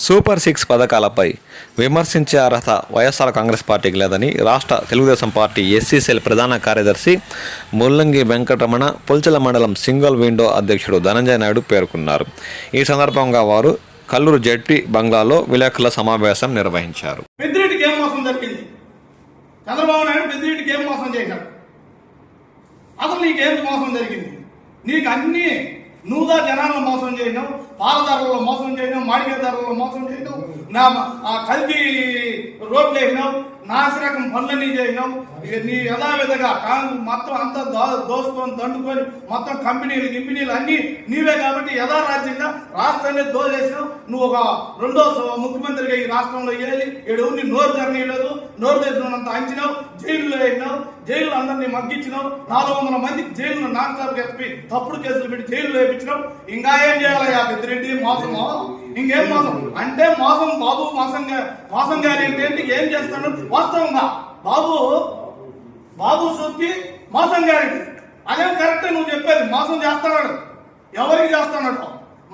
Super six పథకాలపై విమర్శించే అర్హత వైఎస్ఆర్ కాంగ్రెస్ పార్టీకి లేదని రాష్ట్ర తెలుగుదేశం పార్టీ ఎస్సీ సెల్ ప్రధాన కార్యదర్శి ముల్లంగి వెంకటరమణ పుల్చల మండలం సింగల్ విండో అధ్యక్షుడు ధనంజయ నాయుడు పేర్కొన్నారు. ఈ సందర్భంగా వారు కల్లూరు జడ్పీ బంగ్లాలో విలేకరుల సమావేశం నిర్వహించారు. పెద్దిరెడ్డికి ఏం మోసం జరిగింది? చంద్రబాబు నాయుడు పెద్దిరెడ్డికి ఏం మోసం చేశాడు? అసలు నీకేం మోసం జరిగింది? నీకు అన్ని నువ్వుదా జనాలను మోసం చేయడం, పాలదారులలో మోసం చేయడం, మాడికేదారులలో మోసం చేయడం, కల్తీ రోడ్లు వేసినావు, నాసిరకం పనులన్నీ చేసినావు. నీ యథావిధంగా మొత్తం అంతా దోసుకొని దండుకొని మొత్తం కంపెనీలు అన్నీ నీవే కాబట్టి యథారాజ్యంగా రాష్ట్రాన్ని దోచేసినావు. నువ్వు ఒక రెండో ముఖ్యమంత్రిగా ఈ రాష్ట్రంలో ఏది ఎవరిని నోరు జరగలేదు, నోరు తెచ్చినంత అంచినావు, జైల్లో వేసినావు, జైలు అందరినీ మగ్గించినావు, 400 మందికి జైలు నాన్ స్టాప్ ఎత్తి తప్పుడు కేసులు పెట్టి జైలు వేయించినావు. ఇంకా ఏం చేయాలయ్యా పెద్దిరెడ్డి? మోసము ఇంకేం మోసం అంటే మోసం. బాబు మోసం గారి ఏంటి? ఏం చేస్తాడు? వాస్తవంగా బాబు సూక్తి మోసం గారికి అదేం కరెక్ట్ నువ్వు చెప్పేది. మోసం చేస్తున్నాడు. ఎవరికి చేస్తున్నాడు?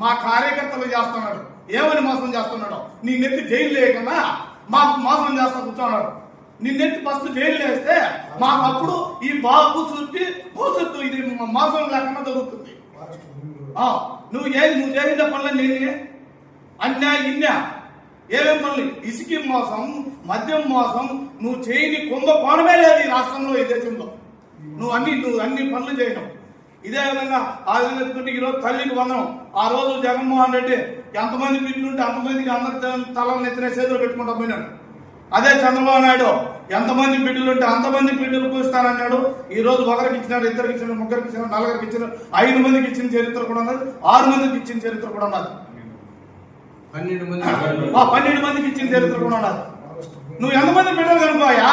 మా కార్యకర్తలు చేస్తున్నాడు. ఏమని మోసం చేస్తున్నాడు? నీ నెత్తి జైలు లేకుండా మాకు మోసం చేస్తా కూర్చున్నాడు. నిన్నెత్తి ఫస్ట్ జైలు వేస్తే మాకు అప్పుడు ఈ బాబు సూక్తి భవిష్యత్తు ఇది మోసం లేకుండా జరుగుతుంది. నువ్వు చేసిన పనులు అన్యా ఏమేం పనులు? ఇసుక మోసం, మద్యం మోసం, నువ్వు చేయని కుంభకోణమే లేదు ఈ రాష్ట్రంలో, ఈ దేశంలో. నువ్వు అన్ని పనులు చేయడం. ఇదే విధంగా ఆ విధంగా ఎత్తుకుంటే ఈరోజు తల్లికి వందనం. ఆ రోజు జగన్మోహన్ రెడ్డి ఎంతమంది బిడ్డలు ఉంటే అంతమందికి అందరి తలని ఎత్తిన చేతులు పెట్టుకుంటా పోయినాడు. అదే చంద్రబాబు నాయుడు ఎంతమంది బిడ్డలు ఉంటే అంతమంది బిడ్డలకు ఇస్తానన్నాడు. ఈ రోజు ఒకరికి ఇచ్చినాడు, ఇద్దరికి ఇచ్చినాడు, ముగ్గురికి ఇచ్చినాడు, 4కి ఇచ్చినాడు, 5 మందికి ఇచ్చిన చరిత్ర కూడా ఉన్నది, 6 మందికి ఇచ్చిన చరిత్ర కూడా ఉన్నది, 12 మందికి ఇచ్చిన చరిత్ర కూడా ఉన్నది. నువ్వు ఎంతమంది బిడ్డలు కనుకోయా?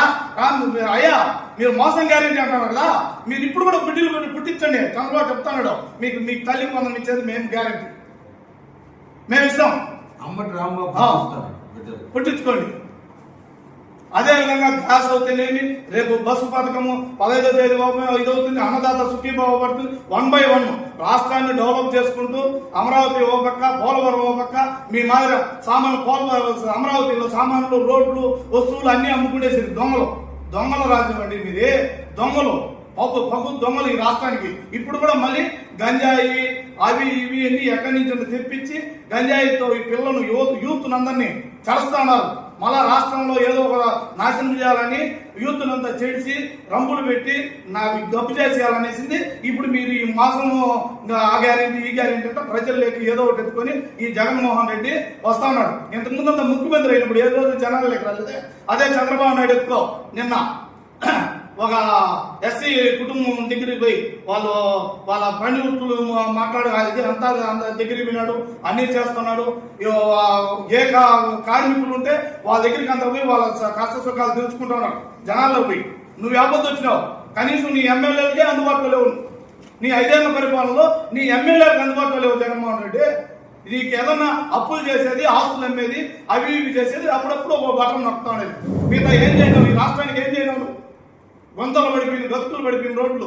అయ్యా మీరు మోసం గ్యారెంటీ అంటున్నారు కదా, మీరు ఇప్పుడు కూడా బిడ్డలు పుట్టించండి. చంద్రబాబు చెప్తాడు మీకు తల్లికి వందనం ఇచ్చేది మేము గ్యారెంటీ, మేము ఇస్తాం, పుట్టించుకోండి. అదే విధంగా గ్యాస్ అవుతేనేమి, రేపు బస్సు పథకము 15వ తేదీ ఇదవుతుంది, అన్నదాత సుఖీభావ పడుతుంది. 1 by 1 రాష్ట్రాన్ని డెవలప్ చేసుకుంటూ అమరావతి ఓ పక్క, పోలవరం ఓ పక్క, మీ మాదిరి అమరావతిలో సామాన్లు, రోడ్లు, వస్తువులు అన్ని అమ్ముకునేసి దొంగల రాజ్యం అండి మీది. దొంగలు పప్పు దొంగలు ఈ రాష్ట్రానికి. ఇప్పుడు కూడా మళ్ళీ గంజాయి అవి ఇవి అన్ని ఎక్కడి నుంచి తెప్పించి గంజాయితో ఈ పిల్లలను యూత్ అందరినీ చేస్తున్నారు. మళ్ళా రాష్ట్రంలో ఏదో ఒక నాశనం చేయాలని యూత్నంతా చేసి రంపులు పెట్టి నాకు గప్పు చేసేయాలనేసింది. ఇప్పుడు మీరు ఈ మాసము ఆ గ్యారెంటీ ఈ గ్యారెంటీ అంటే ప్రజల్లోకి ఏదో ఒకటి ఎత్తుకొని ఈ జగన్మోహన్ రెడ్డి వస్తా ఉన్నాడు. ఇంతకుముందు అంత ముఖ్యమంత్రి అయినప్పుడు ఏ రోజు జనాలకి రాలేదే. అదే చంద్రబాబు నాయుడు ఎత్తుకో నిన్న ఒక ఎస్సీ కుటుంబం దగ్గరికి పోయి వాళ్ళ పనిముట్లు మాట్లాడు అంతా దగ్గరికి విన్నాడు, అన్ని చేస్తున్నాడు. ఏ కార్మికులు ఉంటే వాళ్ళ దగ్గరికి అంత పోయి వాళ్ళ కష్ట సుఖాలు తెలుసుకుంటున్నాడు జనాల్లో పోయి. నువ్వు ఆపొద్దు వచ్చినావు, కనీసం నీ ఎమ్మెల్యేలకే అందుబాటులో లేవు. నీ 5 ఏళ్ల పరిపాలనలో నీ ఎమ్మెల్యేలకు అందుబాటులో లేవు జగన్మోహన్ రెడ్డి. నీకు ఏదన్నా అప్పులు చేసేది, ఆస్తులు అమ్మేది, అవి ఇవి చేసేది, అప్పుడప్పుడు ఒక బటన్ నొక్కుతాడు. మిగతా ఏం చేయడం? ఈ రాష్ట్రానికి ఏం చేయడం? గొంతలు పడిపోయింది, గతుకులు పడిపోయిన రోడ్లు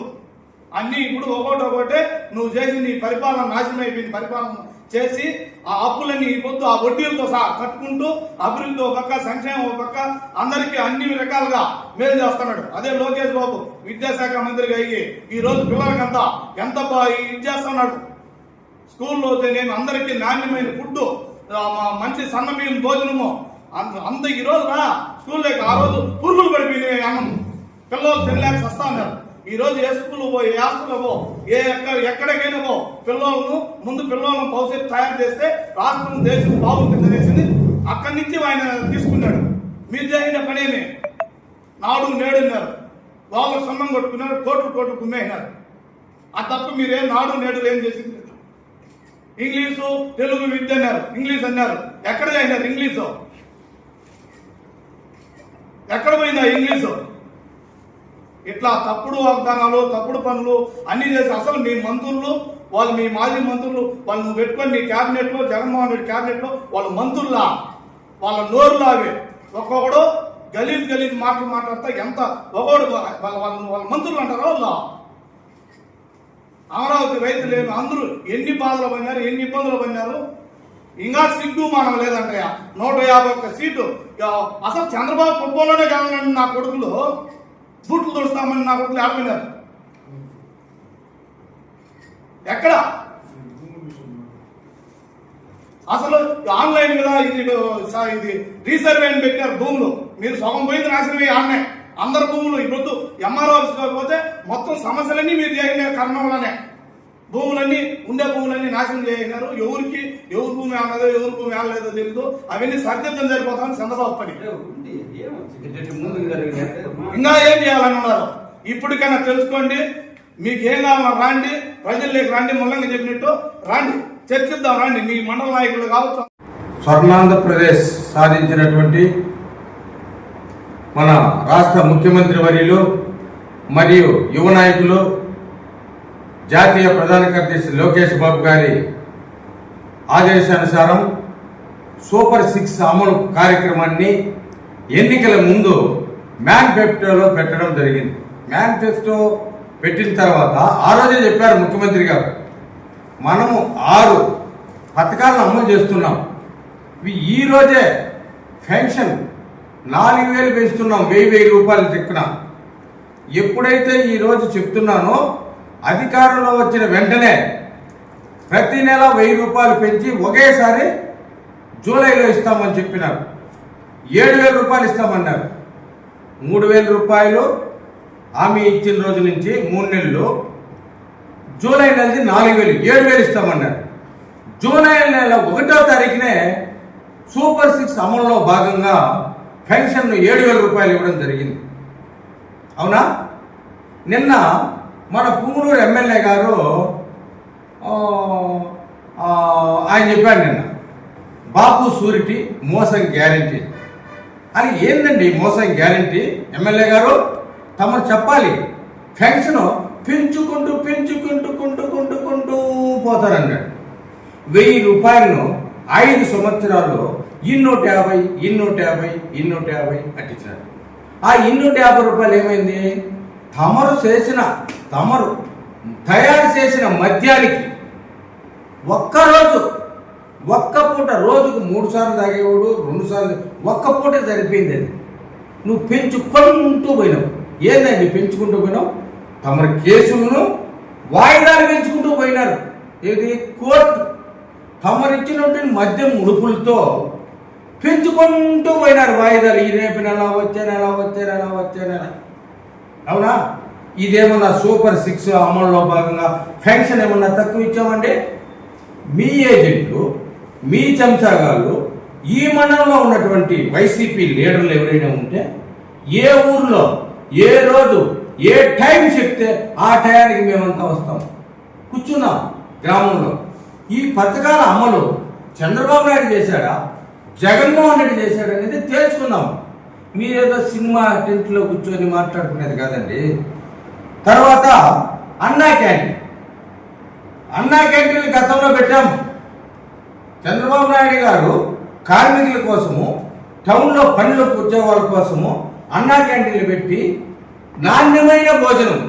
అన్ని ఇప్పుడు ఒకటే నువ్వు చేసి నీ పరిపాలన నాశనం అయిపోయింది. పరిపాలన చేసి ఆ అప్పులన్నీ ఈ పొద్దు ఆ వడ్డీలతో సహా కట్టుకుంటూ అభివృద్ధి ఒక పక్క, సంక్షేమం ఒక పక్క, అందరికీ అన్ని రకాలుగా మేలు చేస్తున్నాడు. అదే లోకేష్ బాబు విద్యాశాఖ మంత్రిగా అయ్యి ఈ రోజు పిల్లలకంతా ఎంత ఇది చేస్తున్నాడు. స్కూల్లో నేను అందరికీ నాణ్యమైన ఫుడ్, మంచి సన్నబియ్యం భోజనము అంత ఈ రోజు స్కూల్లోకి ఆ రోజు పురుగులు పడిపోయినాయి అన్నం, పిల్లలు తినలేక వస్తా ఉన్నారు. ఈ రోజు ఏ స్కూల్ పో, ఏ హాస్టల్ పో, ఎక్కడికైనా పో, పిల్లలను భవిష్యత్తు తయారు చేస్తే రాష్ట్రం దేశం బాగుంటుంది అనేసి అక్కడి నుంచి ఆయన తీసుకున్నాడు. మీరు చేసిన పనేమి నాడు నేడున్నారు, వాళ్ళు సొన్నం కొట్టుకున్నారు, కోట్లు కుమ్మేసినారు. ఆ తప్ప మీరేం నాడు నేడు ఏం చేసింది? ఇంగ్లీషు తెలుగు విద్య అన్నారు, ఇంగ్లీష్ అన్నారు. ఎక్కడ చేసినారు ఇంగ్లీషు? ఎక్కడ పోయిందా ఇంగ్లీషు? ఇట్లా తప్పుడు వాగ్దానాలు, తప్పుడు పనులు అన్ని చేసి అసలు మీ మంత్రులు వాళ్ళు, మీ మాజీ మంత్రులు వాళ్ళు నువ్వు పెట్టుకొని నీ క్యాబినెట్ లో, జగన్మోహన్ రెడ్డి క్యాబినెట్ లో వాళ్ళు మంత్రుల్లా, వాళ్ళ నోరులాగే ఒక్కొక్కడు గలీజ్ మాటలు మాట్లాడతా ఎంత ఒకడు వాళ్ళ మంత్రులు అంటారా వాళ్ళు? అమరావతి రైతులు అందరూ ఎన్ని బాధలు పడినారు, ఎన్ని ఇబ్బందులు పడినారు. ఇంకా సిగ్గు మనం లేదంటయ్యా. 151 సీటు. అసలు చంద్రబాబు కుప్పంలోనే కావాలండి. నా కొడుకులు బూట్లు తుడుస్తామని నా కొడుకులు ఆడిపోయినారు. ఎక్కడ అసలు ఆన్లైన్ మీద ఇది రీసర్వే అని పెట్టారు భూములు. మీరు సగం పోయింది నాశనమే ఆన్నే. అందరు భూములు ఇప్పుడు ఎంఆర్ఓ పోతే మొత్తం సమస్యలన్నీ మీరు చేసిన కారణంలోనే భూములన్నీ ఉండే భూములన్నీ నాశనం చేసినారు. ఎవరు భూమి ఆనదో ఎవరు భూమి ఆనలేదో తెలియదు. అవన్నీ సరిదిద్దం సరిపోతామని చంద్రబాబు పని. ఇంకా ఏం చేయాలని ఉన్నారు? ఇప్పటికైనా తెలుసుకోండి. మీకు ఏం కావాలన్నా రాండి, ప్రజల్లోకి రండి. ముల్లంగా చెప్పినట్టు రాండి, చర్చిద్దాం రండి. మీ మండల నాయకులు కావచ్చు. స్వర్ణాంధ్రప్రదేశ్ సాధించినటువంటి మన రాష్ట్ర ముఖ్యమంత్రి వర్యులు మరియు యువ నాయకులు జాతీయ ప్రధాన కార్యదర్శి లోకేష్ బాబు గారి ఆదేశానుసారం సూపర్ 6 అమలు కార్యక్రమాన్ని ఎన్నికల ముందు మేనిఫెస్టోలో పెట్టడం జరిగింది. మేనిఫెస్టో పెట్టిన తర్వాత ఆ రోజే చెప్పారు ముఖ్యమంత్రి గారు, మనము 6 పథకాలను అమలు చేస్తున్నాం. ఈ రోజే పెన్షన్ 4,000 పెంచుతున్నాం, 1,000 రూపాయలు చెక్కున. ఎప్పుడైతే ఈరోజు చెప్తున్నానో అధికారంలో వచ్చిన వెంటనే ప్రతి నెల 1,000 రూపాయలు పెంచి ఒకేసారి జూలైలో ఇస్తామని చెప్పినారు. 7,000 రూపాయలు ఇస్తామన్నారు. 3,000 రూపాయలు హామీ ఇచ్చిన రోజు నుంచి 3 నెలలు, జూలై నెలది 4,000, 7,000 ఇస్తామన్నారు. జూలై నెల 1వ తారీఖునే సూపర్ 6 అమలులో భాగంగా పెన్షన్ను 7,000 రూపాయలు ఇవ్వడం జరిగింది. అవునా? నిన్న మన పుంగనూరు ఎమ్మెల్యే గారు ఆయన చెప్పారు నిన్న, బాపు సూరిటీ మోసం గ్యారంటీ అని. ఏందండి మోసం గ్యారంటీ? ఎమ్మెల్యే గారు తమరు చెప్పాలి. పెన్షన్ పెంచుకుంటూ పోతారన్నాడు. 1,000 రూపాయలను 5 సంవత్సరాలు 250 అట్టించారు. ఆ 250 రూపాయలు ఏమైంది? తమరు తయారు చేసిన మద్యానికి ఒక్క పూట, రోజుకు 3 సార్లు తాగేవాడు, 2 సార్లు, ఒక్క పూట సరిపోయింది. అది నువ్వు పెంచుకుంటూ పోయినావు. ఏందండి పెంచుకుంటూ పోయినావు? తమరు కేసులను వాయిదాలు పెంచుకుంటూ పోయినారు. ఏది? కోర్టు తమరిచ్చినటువంటి మద్యం ఉడుపులతో పెంచుకుంటూ పోయినారు వాయిదాలు. ఈ రేపు నెల, వచ్చే నెల. అవునా? ఇదేమన్నా సూపర్ 6 అమలులో భాగంగా పెన్షన్ ఏమన్నా తక్కువ ఇచ్చామండి? మీ ఏజెంట్లు, మీ చెంచాగాళ్ళు, ఈ మండలంలో ఉన్నటువంటి వైసీపీ లీడర్లు ఎవరైనా ఉంటే ఏ ఊర్లో ఏ రోజు ఏ టైం చెప్తే ఆ టయానికి మేమంతా వస్తాం, కూర్చున్నాం గ్రామంలో. ఈ పథకాల అమలు చంద్రబాబు నాయుడు చేశాడా, జగన్మోహన్ రెడ్డి చేశాడా అనేది తేల్చుకుందాం. మీరేదో సినిమా టెంట్లో కూర్చొని మాట్లాడుకునేది కాదండి. తర్వాత అన్నా క్యాంటీన్లు గతంలో పెట్టాము. చంద్రబాబు నాయుడు గారు కార్మికుల కోసము, టౌన్లో పనులకు వచ్చే వాళ్ళ కోసము అన్నా క్యాంటీన్లు పెట్టి నాణ్యమైన భోజనం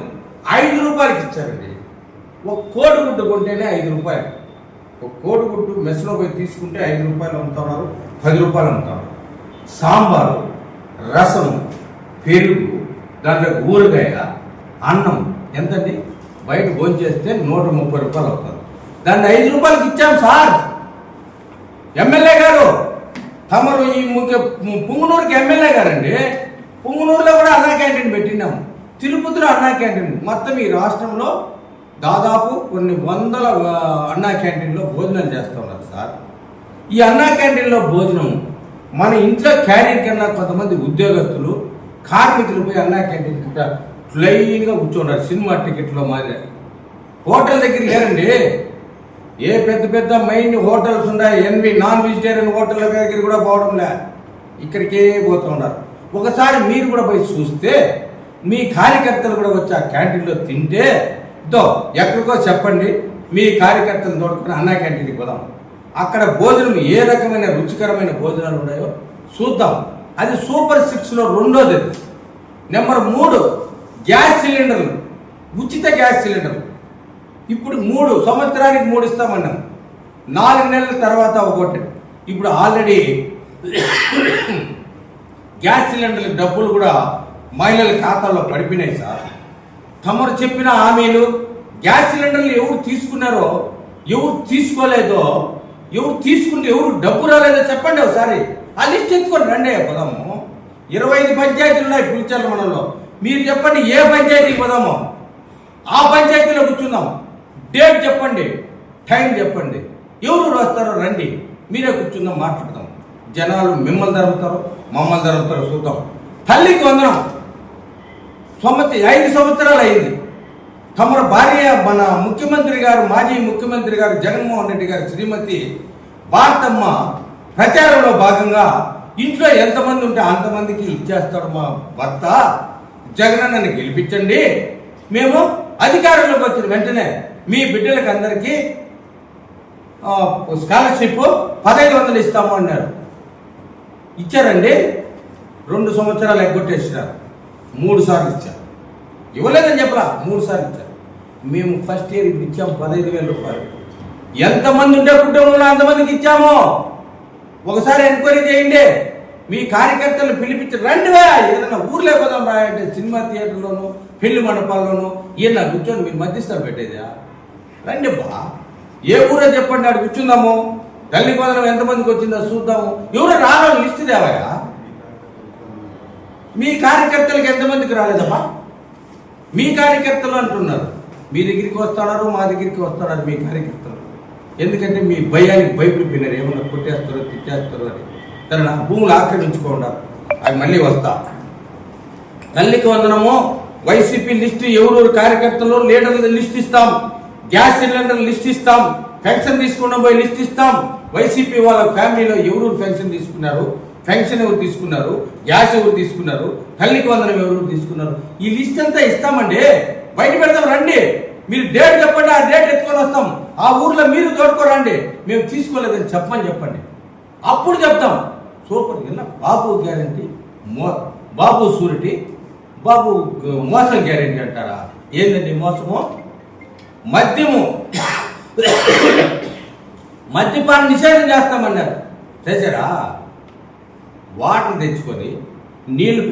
5 రూపాయలకి ఇచ్చారండి. ఒక కోడిగుడ్డు కొంటేనే 5 రూపాయలు. ఒక కోడిగుడ్డు మెస్లో పోయి తీసుకుంటే 5 రూపాయలు అమ్ముతున్నారు, 10 రూపాయలు అమ్ముతున్నారు. సాంబారు, రసం, పెరుగు, దాంట్లో ఊరగాయ, అన్నం ఎంతండి? బయట భోజనం చేస్తే 130 రూపాయలు అవుతుంది. దాన్ని 5 రూపాయలకి ఇచ్చాం సార్. ఎమ్మెల్యే గారు తమరు ఈ పుంగనూరుకి ఎమ్మెల్యే గారండి. పుంగనూరులో కూడా అన్నా క్యాంటీన్ పెట్టినాము, తిరుపతిలో అన్నా క్యాంటీన్. మొత్తం ఈ రాష్ట్రంలో దాదాపు కొన్ని వందల అన్నా క్యాంటీన్లో భోజనం చేస్తున్నారు సార్. ఈ అన్నా క్యాంటీన్లో భోజనం మన ఇంట్లో క్యారీర్ కన్నా కొంతమంది ఉద్యోగస్తులు, కార్మికులు పోయి అన్నా క్యాంటీన్ కింద ప్లెయిన్గా కూర్చున్నారు. సినిమా టికెట్లో మాదిరి. హోటల్ దగ్గర లేరండి. ఏ పెద్ద మెయిన్ హోటల్స్ ఉన్నాయి, ఎన్వి నాన్ వెజిటేరియన్ హోటల్ దగ్గర కూడా పోవడం లే, ఇక్కడికే పోతూ ఉన్నారు. ఒకసారి మీరు కూడా పోయి చూస్తే, మీ కార్యకర్తలు కూడా వచ్చి ఆ క్యాంటీన్లో తింటే, ఎక్కడికో చెప్పండి, మీ కార్యకర్తలు తోడుకొని అన్నా క్యాంటీన్కి పోదాం. అక్కడ భోజనం ఏ రకమైన రుచికరమైన భోజనాలు ఉన్నాయో చూద్దాం. అది సూపర్ 6లో రెండోది. నెంబర్ 3 గ్యాస్ సిలిండర్లు, ఉచిత గ్యాస్ సిలిండర్లు. ఇప్పుడు 3 సంవత్సరానికి 3 ఇస్తామన్నాం. 4 నెలల తర్వాత ఒకటి. ఇప్పుడు ఆల్రెడీ గ్యాస్ సిలిండర్ల డబ్బులు కూడా మహిళల ఖాతాలో పడిపోయినాయి సార్. తమరు చెప్పిన హామీలు, గ్యాస్ సిలిండర్లు ఎవరు తీసుకున్నారో, ఎవరు తీసుకోలేదో, ఎవరు తీసుకుంటే ఎవరు డబ్బు రాలేదో చెప్పండి ఒకసారి. ఆ లిస్ట్ ఎత్తుకొని రండి పోదాము. 25 పంచాయతీలు ఉన్నాయి పులిచెర్ల మండలంలో. మీరు చెప్పండి ఏ పంచాయతీకి పోదామో, ఆ పంచాయతీలో కూర్చుందాం. డేట్ చెప్పండి, టైం చెప్పండి, ఎవరు వస్తారో రండి, మీరే కూర్చుందాం, మాట్లాడదాం. జనాలు మిమ్మల్ని ధరుపుతారు, మమ్మల్ని ధరుపుతారు చూద్దాం. తల్లికి వందనం. 5 సంవత్సరాలు అయింది. తమరు భార్య మన ముఖ్యమంత్రి గారు, మాజీ ముఖ్యమంత్రి గారు జగన్మోహన్ రెడ్డి గారు శ్రీమతి భారతమ్మ ప్రచారంలో భాగంగా ఇంట్లో ఎంతమంది ఉంటే అంతమందికి ఇచ్చేస్తాడు మా భర్త, జగనన్నని గెలిపించండి, మేము అధికారంలోకి వచ్చిన వెంటనే మీ బిడ్డలకు అందరికీ స్కాలర్షిప్ 1500 ఇస్తాము అన్నారు. ఇచ్చారండి. 2 సంవత్సరాలు ఎగ్గొట్టేసినారు. 3 సార్లు ఇచ్చారు. ఇవ్వలేదని చెప్పరా, 3 సార్లు ఇచ్చారు. మేము ఫస్ట్ ఇయర్ ఇప్పుడు ఇచ్చాము 15,000 రూపాయలు. ఎంతమంది ఉండే కుటుంబంలో అంతమందికి ఇచ్చాము. ఒకసారి ఎంక్వైరీ చేయండి. మీ కార్యకర్తలు పిలిపించి రండివా, ఏదైనా ఊర్లో పోదాం రా అంటే సినిమా థియేటర్లోను, పెళ్లి మండపాల్లోనూ ఈయన కూర్చొని మీరు మధ్యస్థాలు పెట్టేదా? రండి బా, ఏ ఊరో చెప్పండి, ఆడు కూర్చుందాము. తల్లి వందనం ఎంతమందికి వచ్చిందో చూద్దాము. ఎవరో రానో లిస్ట్ దేవయా. మీ కార్యకర్తలకు ఎంతమందికి రాలేదమ్మా? మీ కార్యకర్తలు అంటున్నారు. మీ దగ్గరికి వస్తున్నారు, మా దగ్గరికి వస్తున్నారు మీ కార్యకర్తలు. ఎందుకంటే మీ భయానికి భయపడిపోయినారు, ఏమన్నా కొట్టేస్తారో తిట్టేస్తారో అని. సరేనా, భూములు ఆక్రమించుకోండి, అవి మళ్ళీ వస్తా. తల్లికి వందనము వైసీపీ లిస్టు, ఎవరెవరు కార్యకర్తలు లీడర్ల లిస్ట్ ఇస్తాం, గ్యాస్ సిలిండర్ లిస్ట్ ఇస్తాం, పెన్షన్ తీసుకున్న పోయి లిస్ట్ ఇస్తాం. వైసీపీ వాళ్ళ ఫ్యామిలీలో ఎవరు పెన్షన్ తీసుకున్నారు, పెన్షన్ ఎవరు తీసుకున్నారు, గ్యాస్ ఎవరు తీసుకున్నారు, తల్లికి వందనం ఎవరు తీసుకున్నారు, ఈ లిస్ట్ అంతా ఇస్తామండి. బయట పెడతాం రండి. మీరు డేట్ చెప్పండి, ఆ డేట్ ఎత్తుకొని వస్తాం. ఆ ఊర్లో మీరు తోడుకోరండి, మేము తీసుకోలేదని చెప్పండి. అప్పుడు చెప్తాం. సూపర్. ఇలా బాబు గ్యారంటీ, బాబు సూరిటీ, బాబు మోసం గ్యారంటీ అంటారా? ఏందండి మోసము? మద్యపాన నిషేధం చేస్తామన్నారు, చేశారా? వాటర్ తెచ్చుకొని నీళ్ళు